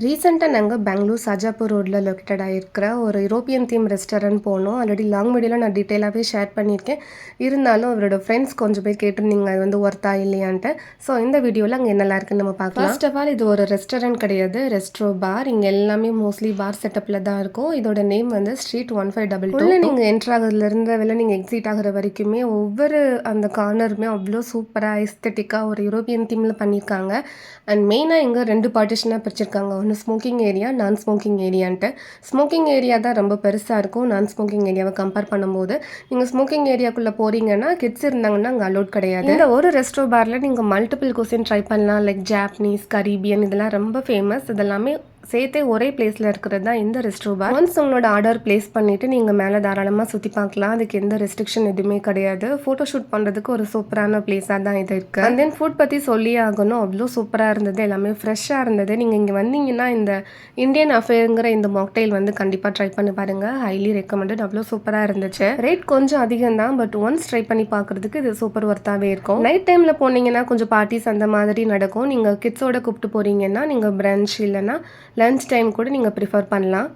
ரீசெண்டா நாங்க பெங்களூர் சாஜாப்பூர் ரோட்ல லொக்கேட்டட் ஆயிருக்கிற ஒரு யூரோப்பியன் தீம் ரெஸ்டாரண்ட் போனோம். ஆல்ரெடி லாங் வீடியோல நான் டீட்டெயிலாவே ஷேர் பண்ணியிருக்கேன். இருந்தாலும் அவரோட ஃப்ரெண்ட்ஸ் கொஞ்சம் பேர் கேட்டிருந்தீங்க அது வந்து ஒர்த்தா இல்லையான்ட்டு. ஸோ இந்த வீடியோல அங்க என்னலாம் இருக்குன்னு நம்ம பார்க்கலாம். ஃபர்ஸ்ட் ஆஃப் ஆல் இது ஒரு ரெஸ்டாரண்ட் கிடையாது. ரெஸ்ட்ரோ பார். இங்க எல்லாமே மோஸ்ட்லி பார் செட்டப்ல தான் இருக்கும். இதோட நேம் வந்து ஸ்ட்ரீட் 1522. உள்ள நீங்க என்டர் ஆகுறதுல இருந்து வெளில நீங்க எக்ஸிட் ஆகுற வரைக்குமே ஒவ்வொரு அந்த கார்னருமே அவ்வளோ சூப்பரா எஸ்தெட்டிக்கா ஒரு யூரோப்பியன் தீம்ல பண்ணியிருக்காங்க. அண்ட் மெயினா இங்க 2 பார்ட்டிஷனா பிரிச்சிருக்காங்க. ஒன்று ஸ்மோக்கிங் ஏரியா, நான் ஸ்மோக்கிங் ஏரியான்ட்டு. ஸ்மோக்கிங் ஏரியா தான் ரொம்ப பெருசாக இருக்கும் நான் ஸ்மோக்கிங் ஏரியாவை கம்பேர் பண்ணும்போது. நீங்கள் ஸ்மோக்கிங் ஏரியாக்குள்ளே போகிறீங்கன்னா கிட்ஸ் இருந்தாங்கன்னா அங்கே அலோட் கிடையாது. இந்த ஒரு ரெஸ்டோ பாரில் நீங்கள் மல்டிபிள் குசின் ட்ரை பண்ணலாம். லைக் ஜாப்பனீஸ், கரீபியன் இதெல்லாம் ரொம்ப ஃபேமஸ். இதெல்லாமே சேர்த்தே ஒரே பிளேஸில் இருக்கிறது தான் இந்த ரெஸ்டோ பார். ஒன்ஸ் உங்களோட ஆர்டர் பிளேஸ் பண்ணிவிட்டு நீங்கள் மேலே தாராளமாக சுற்றி பார்க்கலாம். அதுக்கு எந்த ரெஸ்ட்ரிக்ஷன் எதுவுமே கிடையாது. ஃபோட்டோ ஷூட் பண்ணுறதுக்கு ஒரு சூப்பரான பிளேஸாக தான் இது இருக்குது. அண்ட் தென் ஃபுட் பற்றி சொல்லி ஆகணும். அவ்வளோ சூப்பராக இருந்தது. எல்லாமே ஃப்ரெஷ்ஷாக இருந்தது. நீங்கள் இங்கே வந்தீங்கன்னா இந்த இந்தியன் அஃபேருங்கிற இந்த மாக்டைல் வந்து கண்டிப்பாக ட்ரை பண்ணி பாருங்கள். Highly recommended. அவ்வளோ சூப்பராக இருந்துச்சு. ரேட் கொஞ்சம் அதிகம் தான், பட் ஒன்ஸ் ட்ரை பண்ணி பார்க்குறதுக்கு இது சூப்பர் ஒர்த்தாகவே இருக்கும். நைட் டைமில் போனீங்கன்னா கொஞ்சம் பார்ட்டிஸ் அந்த மாதிரி நடக்கும். நீங்கள் கிட்ஸோட கூப்பிட்டு போகிறீங்கன்னா நீங்கள் பிரன்ச் இல்லைன்னா லன்ச் டைம் கூட நீங்கள் ப்ரிஃபர் பண்ணலாம்.